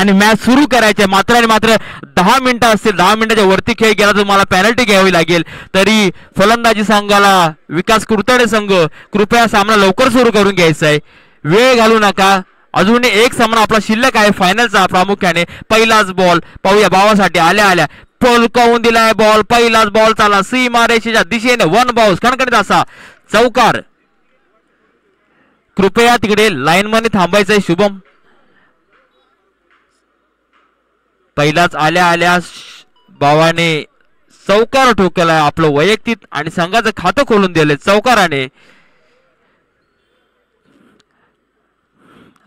आणि मॅच सुरू करायचे. मात्र आणि मात्र 10 मिनिटं असतील, 10 मिनिटाच्या वरती खेळ गेला तर तुम्हाला पेनल्टी घ्यावी लागेल. तरी फलंदाजी संघाला विकास कुरतडे संघ कृपया सामना लवकर सुरू करून घ्यायचा आहे, वेळ घालू नका. अजून एक सामना आपला शिल्लक आहे फायनलचा. प्रामुख्याने पहिलाच बॉल पाहूया भावासाठी आल्या आल्या पलकावून दिलाय बॉल. पहिलाच बॉल चाला सीमारेषेच्या दिशेने, वन बाउन्स कणकणीत असा चौकार. कृपया तिकडे लाईन मध्ये थांबायचंय शुभम. पहिलाच आल्या आल्या भावाने चौकार ठोकलाय, आपलं वैयक्तिक आणि संघाचं खातं खोलून दिलंय चौकाराने.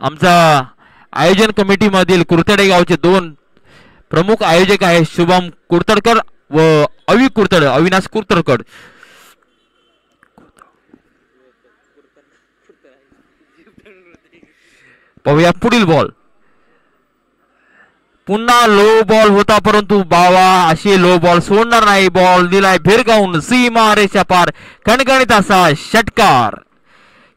आमचा आयोजन कमिटी मधील कुरतडे गावचे 2 प्रमुख आयोजक आहेत शुभम कुरतडकर व अविनाश कुरतडकर. पाहूया पुढील बॉल. पुन्हा लो बॉल होता परंतु बावा अशी लो बॉल सोडणार नाही. बॉल दिलाय भिरकावून सीमा रेषा पार कणकणीत असा षटकार.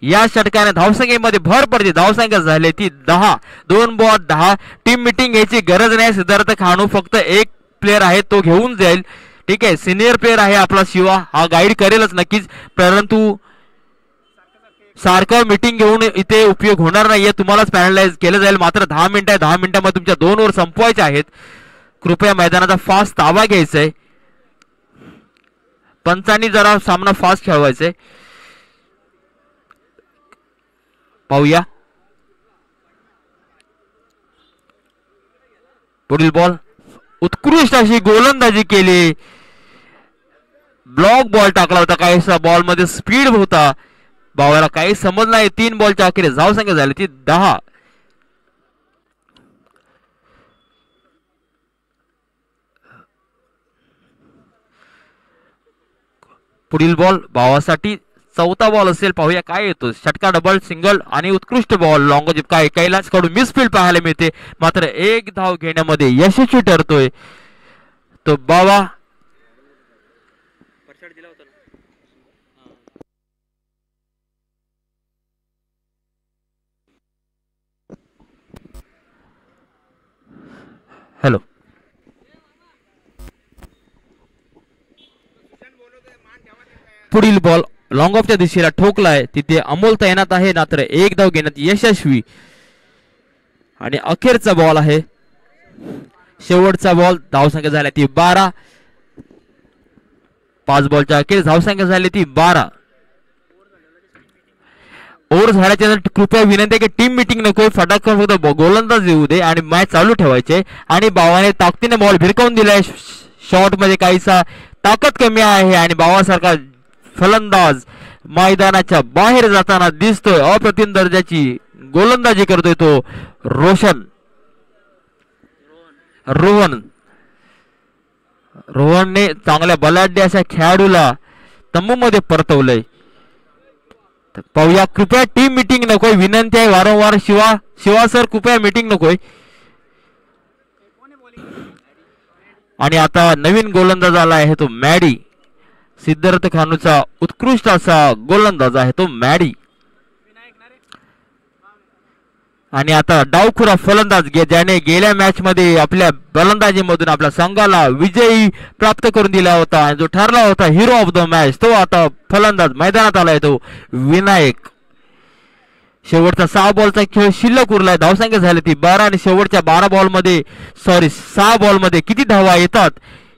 या षटकाने धावसंख्येमध्ये भर पडते. धावसंख्या झाली ती 10. 2 बॉल 10. टीम मिटिंग घ्यायची गरज नाही. सिद्धार्थ खानू फक्त एक प्लेअर आहे तो घेऊन जाईल. ठीक आहे, सिनियर प्लेअर आहे आपला शिवा, हा गाईड करेलच नक्कीच, परंतु सारखं मिटिंग घेऊन इथे उपयोग होणार नाहीये. तुम्हालाच पॅनलाइज केलं जाईल. मात्र 10 मिनिटं आहे. 10 मिनिटांमध्ये तुमच्या 2 ओव्हर संपवायच्या आहेत. कृपया मैदानाचा फास्ट ताबा घ्यायचा आहे. पंचांनी जरा सामना फास्ट खेळवायचा आहे. पाहूया पुढील बॉल. उत्कृष्ट अशी गोलंदाजी केली. ब्लॉक बॉल टाकला होता. काहीसा बॉल मध्ये स्पीड होता. भावाला काही समजलं नाही. 3 बॉलच्या अखेरीस धावसंख्या झाली ती 10. पुढील बॉल भावासाठी चौथा बॉल असेल. पाहूया काय येतो. षटकार, डबल, सिंगल आणि उत्कृष्ट बॉल लॉंग जिप काय कैलास कडून मिसफील्ड पाहायला मिळते. मात्र 1 धाव घेण्यामध्ये यशस्वी ठरतोय तो बावा. हॅलो, पुढील बॉल लॉंग ऑफच्या दिशेला ठोकलाय. तिथे अमोल तैनात आहे. मात्र 1 धाव घेण्यात यशस्वी. आणि अखेरचा बॉल आहे, शेवटचा बॉल. धावसंख्या झाली ती 12. 5 बॉलच्या अखेर धावसंख्या झाली ती 12. ओव्हर झाल्याच्या नंतर कृपया विनंती आहे की टीम मिटिंग नको, फटाफट फक्त गोलंदाज येऊ दे आणि मॅच चालू ठेवायचे. आणि बावाने ताकदीने बॉल भिरकावून दिलाय. शॉट मध्ये काहीसा ताकद कमी आहे आणि बावासारखा फलंदाज मैदानाच्या बाहेर जाताना दिसतोय. अप्रतिम दर्जाची गोलंदाजी करतोय तो रोहनने चांगल्या बलाढ्य अशा खेळाडूला तंबू मध्ये परतवलंय. पाहूया, कृपया टीम मीटिंग नकोय, विनंती आहे वारंवार. शिवा सर कृपया मीटिंग नकोय. आणि आता नवीन गोलंदाज आला आहे तो मॅडी. सिद्धार्थ खानूचा उत्कृष्ट असा गोलंदाज आहे तो मॅडी. आणि आता डावखुरा फलंदाज ज्याने गेल्या मॅच मध्ये आपल्या फलंदाजीमधून आपल्या संघाला विजयी प्राप्त करून दिला होता आणि जो ठरला होता हिरो ऑफ द मॅच, तो आता फलंदाज मैदानात आलाय तो विनायक. शेवटचा 6 बॉलचा खेळ शिल्लक उरलाय. धावसंख्या झाली ती 12 आणि शेवटच्या 6 बॉल मध्ये किती धावा येतात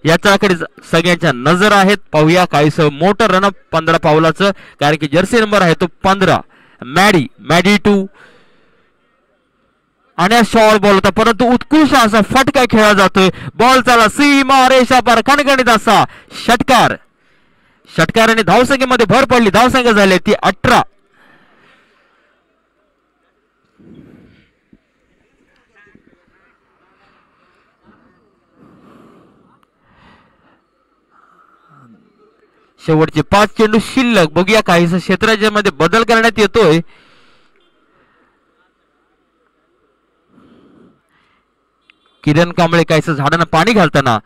याच्याकडे सगळ्यांच्या नजर आहेत. पाहूया काहीसं मोठं रनअप 15 पावलाचं, कारण की जर्सी नंबर आहे तो 15. मॅडी 2 आणि शॉर्ट बॉल होता परंतु उत्कृष्ट असा फटका खेळला जातोय. बॉल चाला सीमा रेषा पार खणखणीत असा षटकाराने धावसंख्येमध्ये भर पडली. धावसंख्या झाली ती 18. शेवटचे 5 चेंडू शिल्लक. बघूया काहीसा क्षेत्राच्या मध्ये बदल करण्यात येतोय. किरण कांबळे काहीसं झाडांना पाणी घालताना.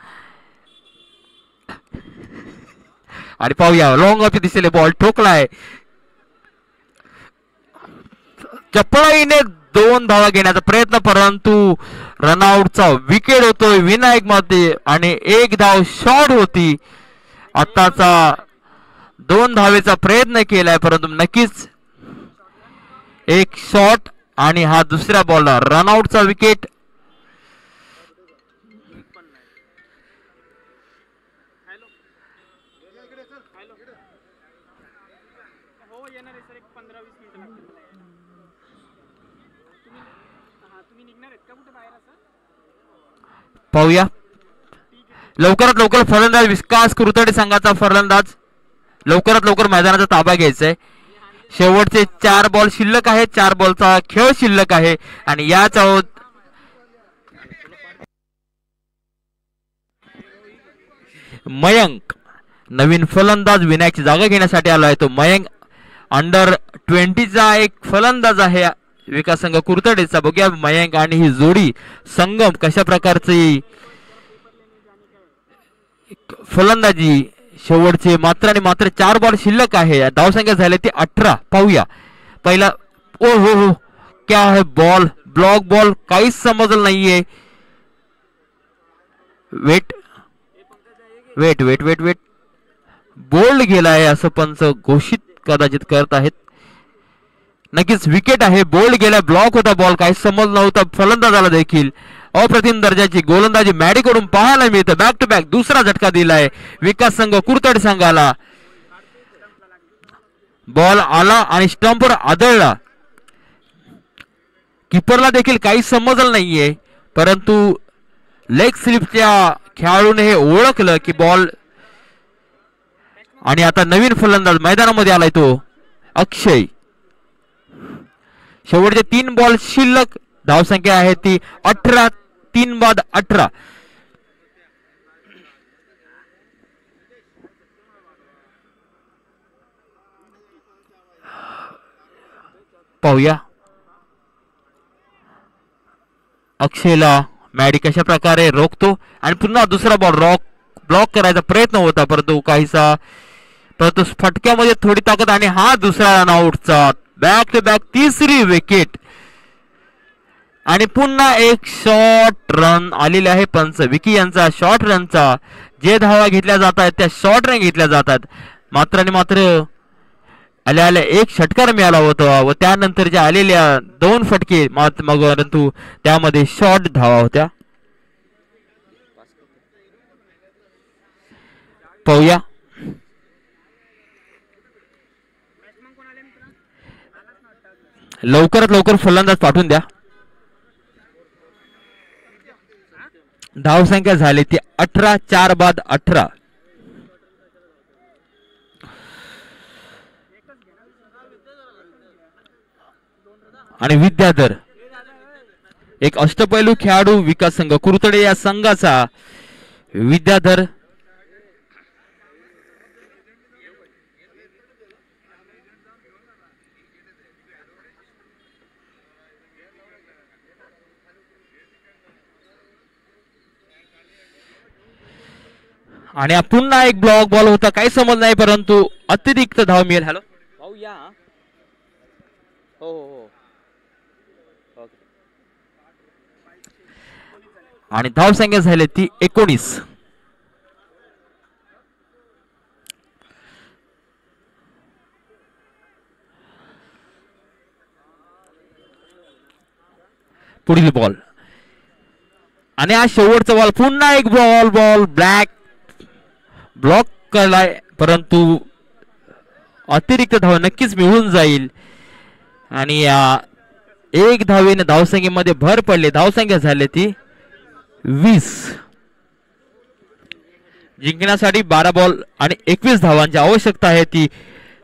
आणि पाहूया लॉंग ऑफ दिसले बॉल ठोकलाय. चपळाईने 2 धावा घेण्याचा प्रयत्न, परंतु रनआउटचा विकेट होतोय विनायक मध्ये आणि 1 धाव शॉर्ट होती. आताचा 2 धावेचा प्रयत्न केलाय परंतु नक्कीच एक शॉट आणि हा दुसऱ्या बॉलला रनआउटचा विकेट. पाहूया लवकरात लवकर फलंदाज विकास कुरतडे संघाचा फलंदाज लवकरात लवकर मैदानाचा ताबा घ्यायचा आहे. शेवटचे 4 बॉल शिल्लक आहे. 4 बॉलचा खेळ शिल्लक आहे आणि याच मयंक नवीन फलंदाज विनायकची जागा घेण्यासाठी आला आहे. तो मयंक अंडर 20चा एक फलंदाज आहे विकास संघ कुरतडेचा. बघूया मयंक आणि ही जोडी संगम कशा प्रकारची फलंदाजी. शेवटचे मात्र आणि मात्र 4 बॉल शिल्लक आहे. धावसंख्या झाली ती 18. पाहूया पहिला. ओ हो हो क्या है बॉल, ब्लॉक बॉल, काहीच समजलं नाहीये. Wait wait wait wait wait bowled गेला आहे असं पंच घोषित कदाचित करत आहेत. नक्कीच विकेट आहे. बोल्ड गेला, ब्लॉक होता बॉल, काही समज नव्हता फलंदाजाला देखील. अप्रतिम दर्जाची गोलंदाजी मॅडीकडून पाहायला मिळतं. बॅक टू बॅक दुसरा झटका दिलाय विकास संघ कुरतड संघाला. बॉल आला आणि स्टंपवर आदळला. किपरला देखील काही समजलं नाहीये परंतु लेग स्लिपच्या खेळाडूने हे ओळखलं की बॉल. आणि आता नवीन फलंदाज मैदानामध्ये आलाय तो अक्षय. शेवटचे 3 बॉल शिल्लक. धावसंख्या आहे ती 18. 3 बाद 18. पाहूया अक्षयला मॅडी कशा प्रकारे रोखतो आणि पुन्हा दुसरा बॉल ब्लॉक करायचा प्रयत्न होता परंतु फटक्यामध्ये थोडी ताकद आणि हा दुसरा रनआउटचा. बॅक टू बॅक तिसरी विकेट आणि पुन्हा एक शॉर्ट रन आलेले आहे. पंच विकी यांचा शॉर्ट रनचा. जे धावा घेतल्या जात आहेत त्या शॉर्ट रन घेतल्या जातात. मात्र आणि मात्र आल्या आल्या 1 षटकार मिळाला होता व त्यानंतर ज्या आलेल्या 2 फटके परंतु त्यामध्ये शॉर्ट धावा होत्या. पाहूया लवकरात लवकर फलंदाज पाठवून द्या. धावसंख्या झाली ती 18. 4 बाद 18. आणि विद्याधर एक अष्टपैलू खेळाडू विकास संघ कुरतडे या संघाचा. विद्याधर आणि पुन्हा एक ब्लॉक बॉल होता. काही समज नाही परंतु अतिरिक्त धाव मिळेल. हॅलो भाऊ या. हो हो हो. आणि धाव संख्या झाली ती 19. पुढील बॉल आणि हा शेवटचा बॉल. पुन्हा एक बॉल ब्लॉक केलाय परंतु अतिरिक्त धाव नक्कीच मिळून जाईल आणि या 1 धावेने धावसंख्येमध्ये भर पडली. धावसंख्या झाली ती 20. जिंकण्यासाठी 12 बॉल आणि 21 धावांची आवश्यकता आहे ती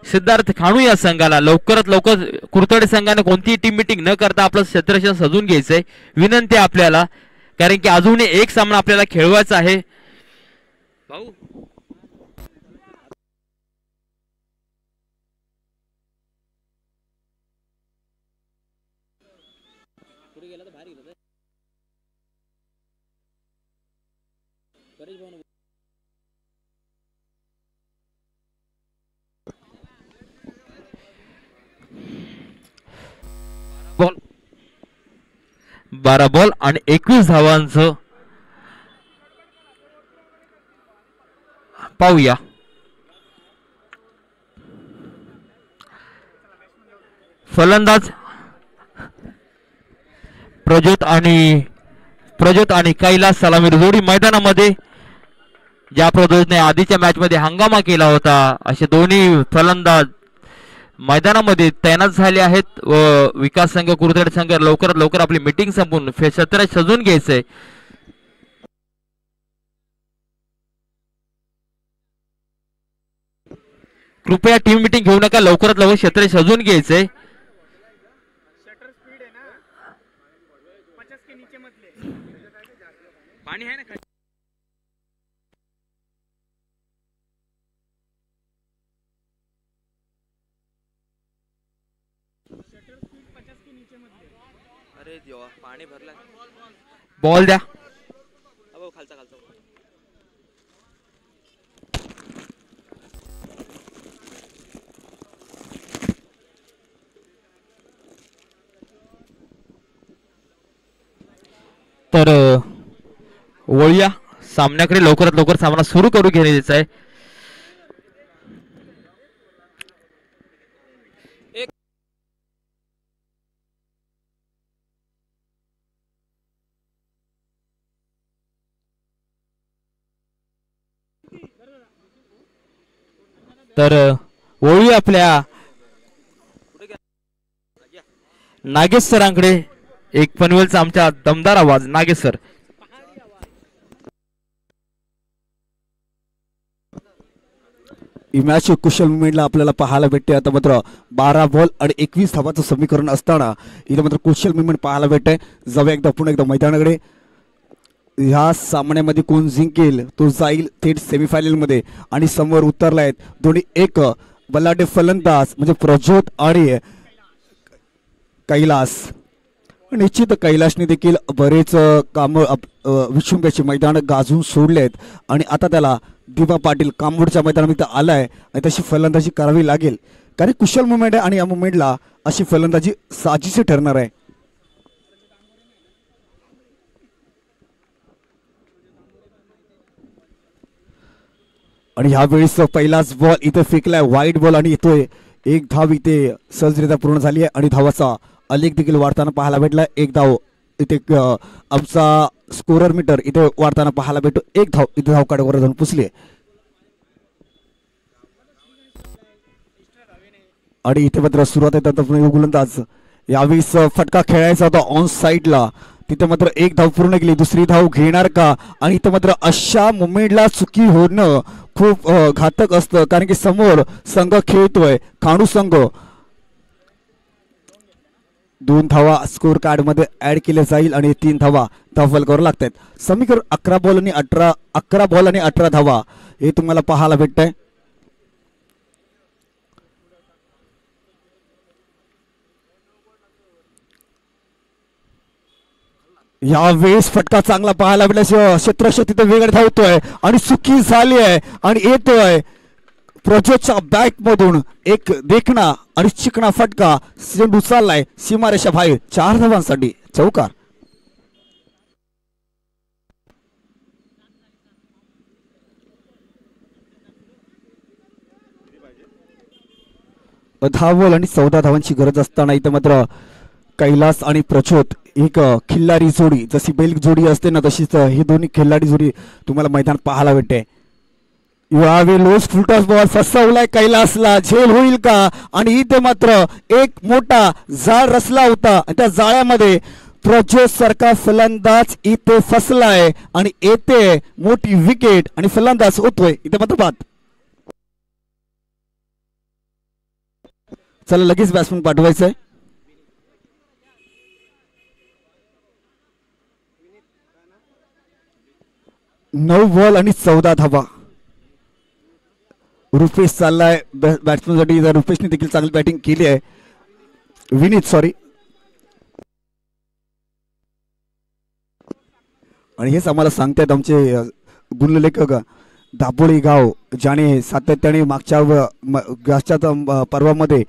सिद्धार्थ खानू या संघाला. लवकरात लवकर कुरतडे संघाने कोणतीही टीम मिटिंग न करता आपलं क्षेत्ररक्षण सजून घ्यायचंय. विनंती आहे आपल्याला कारण की अजूनही एक सामना आपल्याला खेळवायचा आहे. भाऊ बॉल 12 बॉल आणि 21 धावांचं पाहूया. फलंदाज प्रज्योत आणि कैलास सलामीर जोडी मैदानामध्ये. ज्या प्रज्योतने आधीच्या मॅच मध्ये हंगामा केला होता असे दोन्ही फलंदाज मैदानामध्ये तैनात झाले आहेत व विकास संघ कुर्तेड संघ लवकरात लवकर आपली मीटिंग संपून क्षेत्र सजून घ्यायचंय. कृपया टीम मीटिंग घेऊ नका, लवकरात लवकर क्षेत्र सजून घ्यायचंय. पाणी आहे ना. अरे देवा, पाणी भरला. बॉल द्या. खालचा खालचा. तर वळूया सामन्याकडे. लवकरात लवकर सामना सुरू करू घेण्याचा आहे. तर वळूया आपल्या नागेश सरांकडे. एक पनवेलचा आमचा दमदार आवाज नागेश सर. ही मॅच कुशल मुवमेंटला आपल्याला पाहायला भेटते. आता मात्र 12 बॉल आणि 21 धावांचं समीकरण असताना इथं मात्र कुशल मुवमेंट पाहायला भेटते. जाऊया एकदा पुन्हा एकदा मैदानाकडे. ह्या सामन्यामध्ये कोण जिंकेल तो जाईल थेट सेमीफायनल मध्ये. आणि समोर उतरला आहेत दोन्ही एक बलाढ्य फलंदाज म्हणजे प्रज्योत आणि कैलास. निश्चित कैलासने देखील बरेच काम विश्वंभ्याचे मैदान गाजून सोडले आहेत आणि आता त्याला दिवा पाटील कांबोडच्या मैदानामध्ये आलाय आणि तशी फलंदाजी करावी लागेल. कारण कुशल मुवमेंट आहे आणि या मुवमेंटला अशी फलंदाजी साजेशी ठरणार आहे. आणि ह्यावेळेस पहिलाच बॉल इथे फेकलाय वाईट बॉल आणि येतोय एक धाव इथे सहजरित्या पूर्ण झाली आहे आणि धावाचा अलेख देखील वाढताना पाहायला भेटला. एक धाव इथे आमचा स्कोरर मीटर इथे वाढताना पाहायला भेटतो. एक धाव इथे धाव काढावर जाऊन पुसली आणि इथे मात्र सुरुवात येतात गोलंदाज. यावेळेस फटका खेळायचा होता ऑन साईडला. तिथे मात्र एक धाव पूर्ण केली. दुसरी धाव घेणार का. आणि इथे मात्र अशा मुवमेंटला चुकी होणं खूप घातक असतं कारण की समोर संघ खेळतोय खाणू संघ. 2 धावा स्कोर कार्ड मध्ये ऍड केले जाईल आणि 3 धावा धावफलकावर लागतात. समीकरण 11 बॉल आणि 18 धावा हे तुम्हाला पाहायला भेटतंय. यावेळेस फटका चांगला पाहायला भेटला. क्षेत्ररक्षक तिथे वेगळे धावतोय आणि चुकी झाली आहे आणि येतोय प्रज्योतच्या बॅट मधून एक देखणा आणि चिकणा फटका. चेंडू चाललाय सीमारेषा बाहेर. 4 धावांसाठी चौकार. दहा बॉल आणि 14 धावांची गरज असताना इथं मात्र कैलास आणि प्रज्योत एक खिल्लारी जोडी जशी बैल जोडी असते ना तशीच ही दोन्ही खिल्लारी जोडी तुम्हाला मैदान पाहायला भेटते. यावेळी फुलटॉस बॉल फसवलाय कैलासला. झेल होईल का. आणि इथे मात्र एक मोठा जाळ रचला होता आणि त्या जाळ्यामध्ये प्रज्योत सारखा फलंदाज इथे फसलाय आणि येते मोठी विकेट आणि फलंदाज होतोय इथे मात्र बाद. चला लगेच बॅट्समन पाठवायचंय. नऊ बॉल आणि 14 धावा. रुपेश चाललाय बॅट्समनसाठी. रुपेशने देखील चांगली बॅटिंग केली आहे. विनीत सॉरी. आणि हेच आम्हाला सांगतायत आमचे गुणलेखक दाभोळी गाव ज्याने सातत्याने मागच्या पर्वामध्ये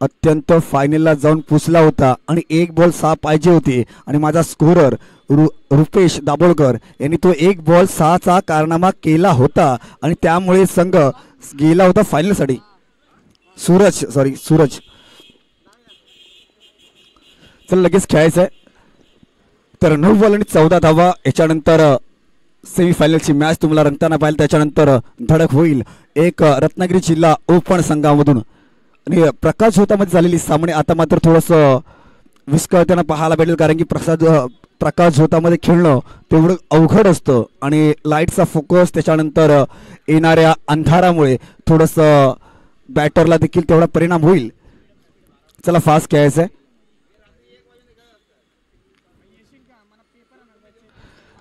अत्यंत फायनलला जाऊन पुसला होता आणि 1 बॉल 6 पाहिजे होते आणि माझा स्कोरर रुपेश दाभोळकर यांनी तो 1 बॉल 6चा कारनामा केला होता आणि त्यामुळे संघ गेला होता फायनलसाठी. सूरज चल लगेच खेळायचं आहे. तर 9 बॉल आणि 14 धावा. याच्यानंतर सेमीफायनलची मॅच तुम्हाला रंगताना पाहिजे. त्याच्यानंतर धडक होईल एक रत्नागिरी जिल्हा ओपन संघामधून आणि प्रकाश झोतामध्ये झालेली सामने आता मात्र थोडंसं विस्कळताना पाहायला भेटेल, कारण की प्रकाश झोतामध्ये खेळणं तेवढं अवघड असतं आणि लाईटचा फोकस त्याच्यानंतर येणाऱ्या अंधारामुळे थोडंसं बॅटरला देखील तेवढा परिणाम होईल. चला फास्ट खेळायचं आहे.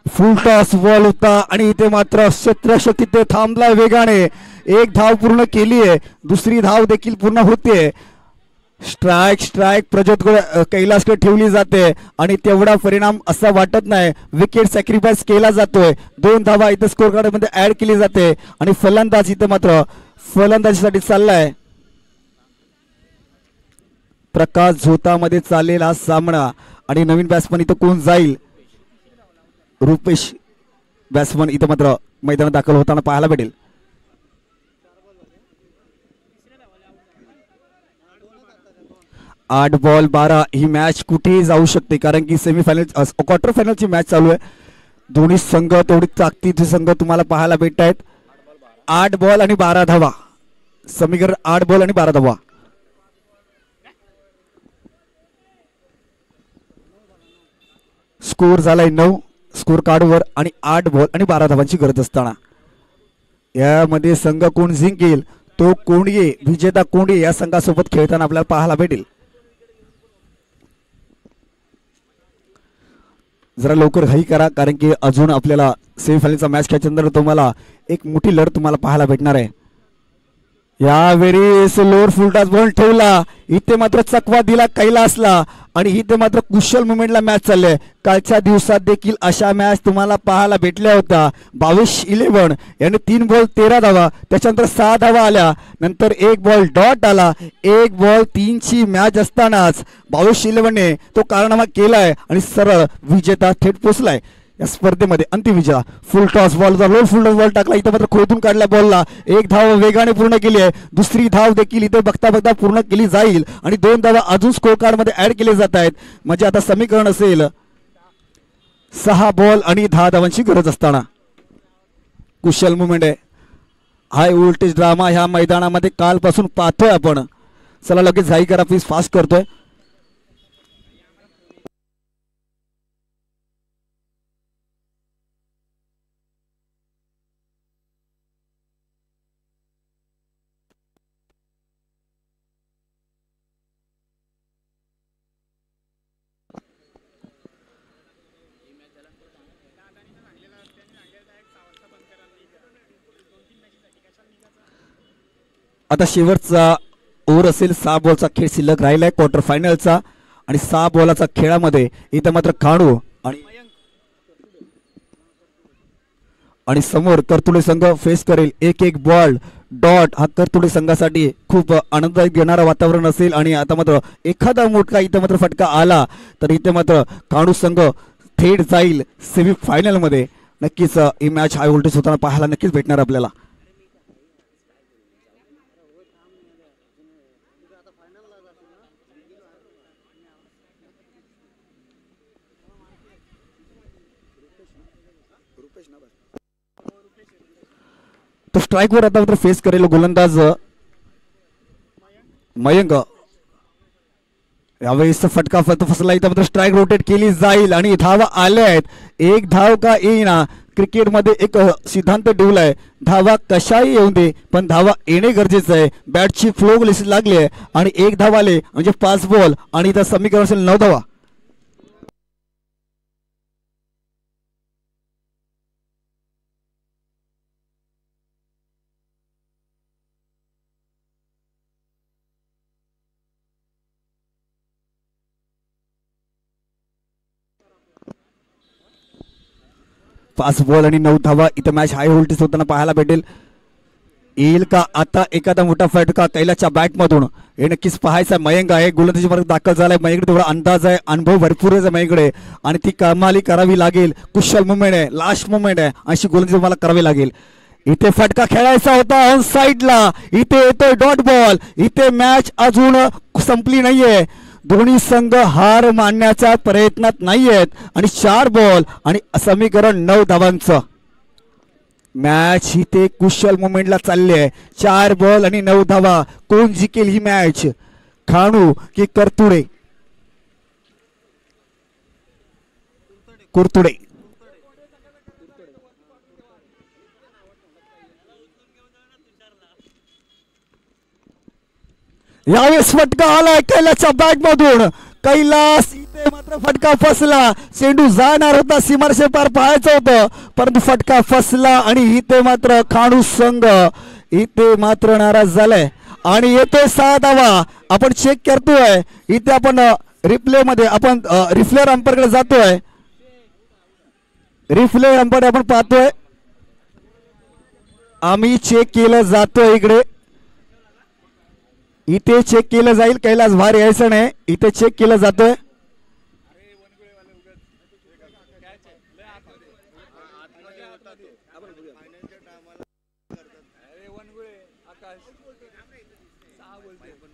फुल टॉस बॉल होता आणि इथे मात्र क्षेत्ररक्षक तिथे थांबलाय वेगाने. 1 धाव पूर्ण केली आहे, दुसरी धाव देखील पूर्ण होते. स्ट्राईक प्रज्योत कैलासकडे ठेवली जाते आणि तेवढा परिणाम असा वाटत नाही. विकेट सॅक्रिफाईस केला जातोय. 2 धावा इथे स्कोर कार्ड मध्ये ऍड केली जाते आणि फलंदाज इथे मात्र फलंदाजीसाठी चाललाय. प्रकाश झोतामध्ये चाललेला सामना आणि नवीन बॅट्समन इथं कोण जाईल? रुपेश बॅट्समन इथं मात्र मैदानात दाखल होताना पाहायला भेटेल. आठ बॉल 12 ही मॅच कुठेही जाऊ शकते, कारण की सेमीफायनल क्वार्टर फायनलची मॅच चालू आहे. दोन्ही संघ तेवढी ताकदीचे संघ तुम्हाला पाहायला भेटत आहेत. 8 बॉल आणि 12 धावा समीकरण. 8 बॉल आणि 12 धावा. स्कोर झालाय 9 स्कोर कार्डवर आणि 8 बॉल आणि 12 धावांची गरज असताना यामध्ये संघ कोण जिंकेल तो कोंडगे विजेता कोंडगे या संघासोबत खेळताना आपल्याला पाहायला भेटेल. जरा लवकर घाई करा, कारण की अजून आपल्याला सेमीफायनलचा मॅच खेळल्यानंतर तुम्हाला एक मोठी लढत तुम्हाला पाहायला भेटणार आहे. यावेळी लोअर फुलटास बॉल ठेवला, इथे मात्र चकवा दिला कैलासला आणि इथे मात्र कुशल मुवमेंटला मॅच चालले. कालच्या दिवसात देखील अशा मॅच तुम्हाला पाहायला भेटल्या होत्या. 22-11 याने 3 बॉल 13 धावा, त्याच्यानंतर 6 धावा आल्या, नंतर 1 बॉल डॉट आला. 1 बॉल 3ची मॅच असतानाच 22-11ने तो कारनामा केलाय आणि सरळ विजेता थेट पोचलाय या स्पर्धेमध्ये. अंतिम विजय फुल टॉस बॉलचा लोड फुल टॉस बॉल टाकला, इथे मात्र खोदून काढल्या बॉलला. 1 धाव वेगाने पूर्ण केली आहे, दुसरी धाव देखील इथे बघता बघता पूर्ण केली जाईल आणि 2 धावा अजून स्कोर कार्ड मध्ये ऍड केले जात आहेत. म्हणजे आता समीकरण असेल 6 बॉल आणि 10 धावांची गरज असताना. कुशल मुवमेंट आहे, हाय व्होल्टेज ड्रामा ह्या मैदानामध्ये कालपासून पाहतोय आपण. चला लगेच घाई करा, प्लीज फास्ट करतोय. आता शेवटचा ओव्हर असेल. 6 बॉलचा खेळ शिल्लक राहिलाय क्वार्टर फायनलचा आणि 6 बॉलाचा खेळामध्ये इथं मात्र काढू आणि समोर करतुडे संघ फेस करेल. 1 बॉल डॉट हा करतुडे संघासाठी खूप आनंददायक घेणारा वातावरण असेल आणि आता मात्र एखादा मोठा इथं मात्र फटका आला तर इथे मात्र काढू संघ थेट जाईल सेमीफायनल मध्ये. नक्कीच ही मॅच हाय व्होल्टेज होताना पाहायला नक्कीच भेटणार आपल्याला. तो स्ट्राईकवर आता मात्र फेस करेल गोलंदाज मयंक. यावेळेस फटका फसला, इथं मात्र स्ट्राईक रोटेट केली जाईल आणि धावा आल्या आहेत. 1 धाव का येईना, क्रिकेटमध्ये एक सिद्धांत ठेवलाय, धावा कशाही येऊ दे पण धावा येणे गरजेचं आहे. बॅटची फ्लो लागली आहे आणि 1 धाव आले म्हणजे 5 बॉल आणि इथं समीकरण असेल 9 धावा. पाच बॉल आणि 9 धावा. इथं मॅच हाय व्होल्टेज होताना पाहायला भेटेल. येईल का आता एखादा मोठा फटका कैलासच्या बॅटमधून? हे नक्कीच पाहायचं. मयंक आहे गोलंदाजी मार्ग दाखल झालाय. मयंकडे तेवढा अंदाज आहे, अनुभव भरपूर आहे मयंकडे आणि ती कमाली करावी लागेल. कुशल मुवमेंट आहे, लास्ट मुवमेंट आहे, अशी गोलंदाजी मला करावी लागेल. इथे फटका खेळायचा होता ऑन साइडला. इथे येतोय डॉट बॉल. इथे मॅच अजून संपली नाहीये. दोन्ही संघ हार मानण्याच्या प्रयत्नात नाहीयेत आणि 4 बॉल आणि समीकरण 9 धावांचं. मॅच इथे कुशल मुवमेंटला चालली आहे. 4 बॉल आणि 9 धावा. कोण जिंकेल ही मॅच, खाणू की करतुडे? कुरतुडे. यावेळेस फटका आलाय कैलासच्या बॅट मधून. कैलास इथे मात्र फटका फसला. चेंडू जाणार होता, सीमारेषे पार पाहायचं होतं, परंतु फटका फसला आणि इथे मात्र खाणू संघ इथे मात्र नाराज झालाय आणि येतोय 6 धावा. आपण चेक करतोय इथे, आपण रिप्ले मध्ये आपण रिफ्ले अंपायर कडे जातोय. रिफ्ले अंपायर आपण पाहतोय, आम्ही चेक केलं जातोय इकडे. इथे चेक केलं जाईल. कैलास बाहेर यायचं नाही, इथे चेक केलं जातोय.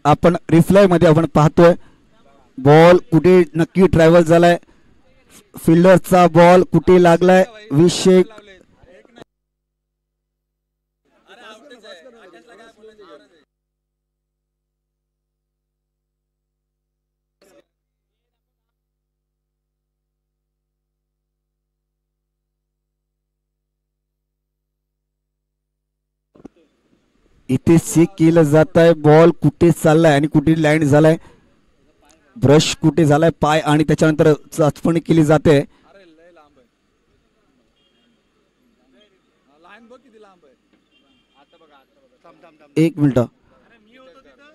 आपण रिफ्लाय मध्ये आपण पाहतोय बॉल कुठे नक्की ट्रॅव्हल झालाय. फिल्डरचा बॉल कुठे लागलाय विषय इथे चेक केलं जात आहे. बॉल कुठे चाललाय आणि कुठे लँड झालाय, ब्रश कुठे झालाय, पाय आणि त्याच्यानंतर चाचपणी केली जाते. एक मिनिट.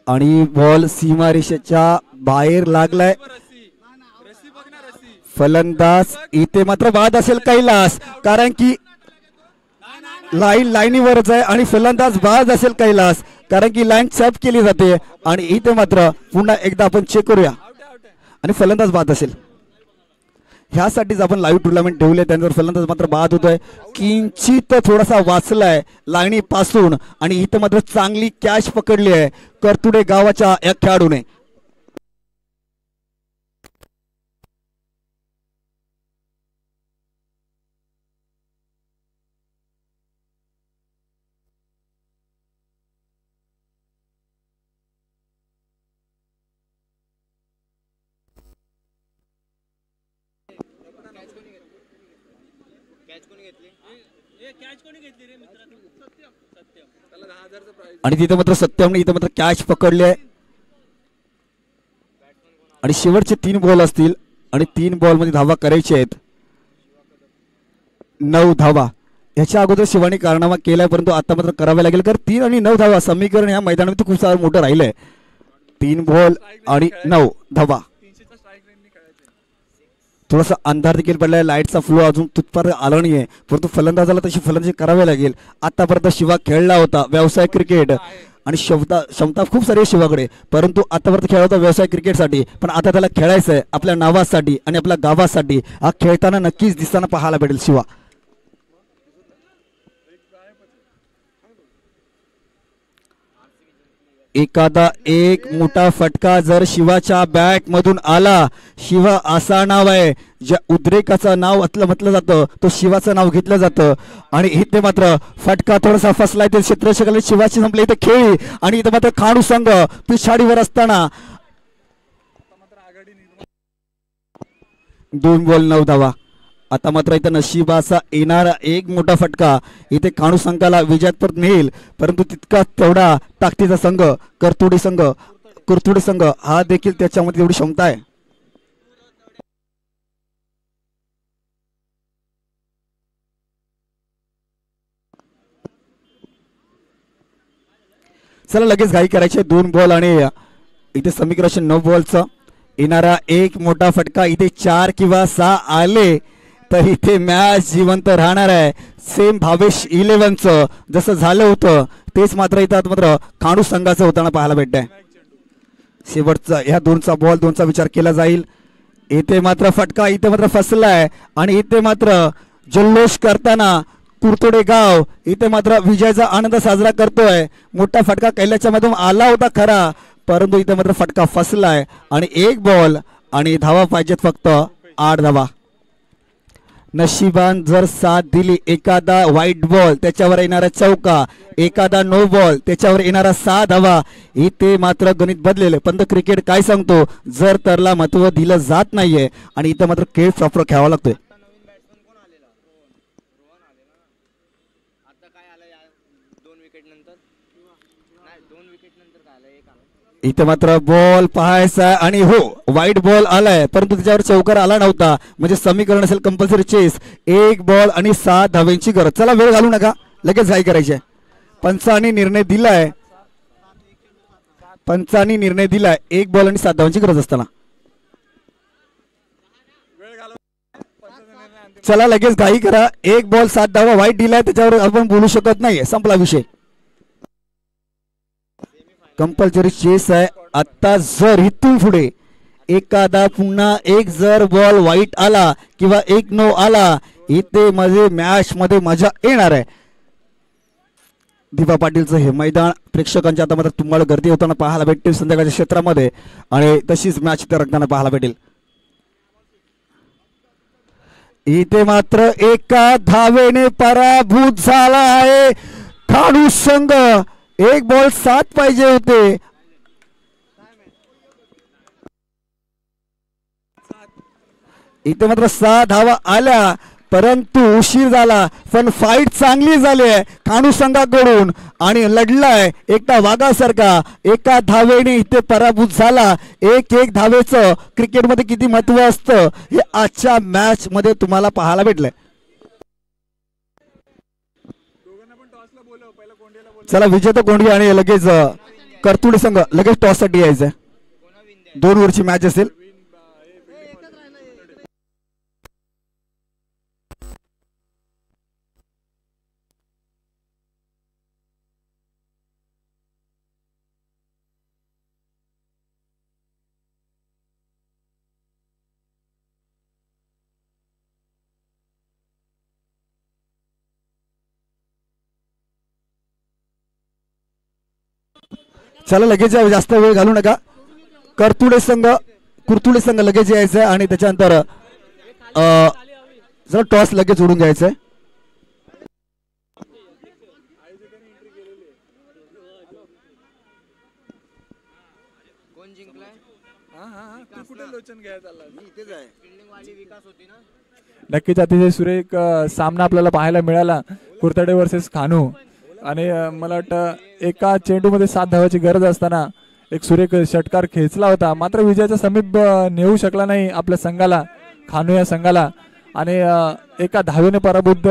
आणि बॉल सीमारेषेच्या बाहेर लागलाय. फलंदाज इथे मात्र बाद असेल कैलास, कारण की लाईनीवरच आहे आणि फलंदाज बाद असेल कैलास, कारण की लाईन चॅप केली जाते. आणि इथे मात्र पुन्हा एकदा आपण चेक करूया आणि फलंदाज बाद असेल. ह्यासाठीच आपण लाईव्ह टुर्नामेंट ठेवले. त्यानंतर फलंदाज मात्र बाद होतोय. किंचित थोडासा वाचलाय लाईनी पासून आणि इथे मात्र चांगली कॅच पकडली आहे करतुडे गावाच्या या खेळाडूने. आणि तिथे मात्र सत्यमने इथे मात्र कॅच पकडली आहे. आणि शेवटचे 3 बॉल असतील आणि 3 बॉल मध्ये धावा करायचे आहेत. 9 धावा. याच्या अगोदर शिवानी कारनामा केलाय, परंतु आता मात्र करावे लागेल, कारण 3 आणि 9 धावा समीकरण या मैदानामध्ये खूप सारं मोठं राहिलंय. 3 बॉल आणि 9 धावा. थोडासा अंधार देखील पडलाय, लाईटचा फ्लो अजून तिथपर्यंत आला नाहीये, परंतु फलंदाजाला तशी फलंदाजी करावी लागेल. आतापर्यंत शिवा खेळला होता व्यवसाय क्रिकेट आणि क्षमता खूप सारी शिवाकडे, परंतु आतापर्यंत खेळला होता व्यवसाय क्रिकेटसाठी, पण आता त्याला खेळायचं आहे आपल्या नावासाठी आणि आपल्या गावासाठी. हा खेळताना नक्कीच दिसताना पाहायला भेटेल शिवा. एखादा एक मोठा फटका जर शिवाच्या बॅट मधून आला, शिवा असा नाव आहे ज्या उद्रेकाचं नाव म्हटलं जातं, तो शिवाचं नाव घेतलं जातं. आणि इथे मात्र फटका थोडासा फसलाय, ते क्षेत्ररक्षकाने शिवाची संपले इथे खेळी. आणि इथे मात्र खाणू संघ पिछाडीवर असताना 2 बॉल 9 धावा. आता मात्र इथं नशिबाचा येणारा एक मोठा फटका इथे खाणू संघाला विजयात परत नेईल, परंतु तितका तेवढा ताकदीचा संघ कुरतुडे संघ हा देखील त्याच्यामध्ये एवढी क्षमता आहे. चला लगेच घाई करायचे. 2 बॉल आणि इथे समीकरण 9 बॉलचं येणारा एक मोठा फटका. इथे 4 किंवा 6 आले तर इथे मॅच जिवंत राहणार आहे. सेम भावेश 11चं जसं झालं होतं तेच मात्र इथं मात्र खाणू संघाचं होताना पाहायला भेटतंय. शेवटचा ह्या दोनचा बॉल दोनचा विचार केला जाईल. इथे मात्र फटका इथे मात्र फसलाय आणि इथे मात्र जल्लोष करताना कुरतोडे गाव इथे मात्र विजयाचा आनंद साजरा करतोय. मोठा फटका कैलासच्या मधून आला होता खरा, परंतु इथे मात्र फटका फसलाय आणि एक बॉल आणि धावा पाहिजेत फक्त 8 धावा. नशिबान जर साथ दिली, एखादा व्हाईट बॉल त्याच्यावर येणारा चौका, एखादा नो बॉल त्याच्यावर येणारा 6 धावा, इथे मात्र गणित बदलेले. पण क्रिकेट काय सांगतो, जर तरला महत्व दिलं जात नाहीये आणि इथे मात्र खेळ प्रॉपर खेळावा लागतोय. इथे मात्र बॉल पाहायचा आणि हो व्हाईट बॉल आलाय, परंतु त्याच्यावर चौकार आला नव्हता. म्हणजे समीकरण असेल कंपल्सरी चेस. एक बॉल आणि 7 धाव्यांची गरज. चला वेळ घालू नका, लगेच काय करायचे. पंचांनी निर्णय दिलाय, पंचांनी निर्णय दिलाय 1 बॉल आणि 7 धावांची गरज असताना. चला लगेच घाई करा. 1 बॉल 7 धावा व्हाईट दिलाय, त्याच्यावर आपण बोलू शकत नाही, संपला विषय. कंपल्सरी चेस आहे. आता जर इथून पुढे एखादा पुन्हा एक जर बॉल व्हाईट आला किंवा एक नो आला, इथे मध्ये मॅच मध्ये मजा येणार आहे. दीपा पाटीलचं हे मैदान प्रेक्षकांच्या आता मात्र तुम्हाला गर्दी होताना पाहायला भेटेल संध्याकाळच्या क्षेत्रामध्ये आणि तशीच मॅच इथे रंगताना पाहायला भेटेल. इथे मात्र एका धावेने पराभूत झाला आहे खाडू संघ. 1 बॉल 7 पाहिजे होते. इथे मात्र 6 धावा आल्या, परंतु उशीर झाला. पण फाईट चांगली झाली आहे खाणू संघाकडून आणि लढलाय एकटा वाघासारखा. एका धावेने इथे पराभूत झाला. 1-1 धावेचं क्रिकेटमध्ये किती महत्व असतं हे आजच्या मॅच मध्ये तुम्हाला पाहायला भेटलंय. चला विजेता कोंडी आणि लगेच करतुडी संघ लगेच टॉस साठी यायचंय. 2 ओव्हरची मॅच असेल. चला लगेच जास्त वेळ घालू नका. कुरतुडे संघ लगेच यायचंय आणि त्याच्यानंतर जर टॉस लगेच उडून घ्यायचंय. नक्कीच अतिशय सुरेख सामना आपल्याला पाहायला मिळाला. कुरतडे वर्सेस खानू आणि मला वाटतं एका चेंडूमध्ये 7 धावाची गरज असताना एक सुरेख षटकार खेचला होता, मात्र विजयाचा समीप नेऊ शकला नाही आपल्या संघाला, खानू या संघाला आणि एका धावेने पराभूत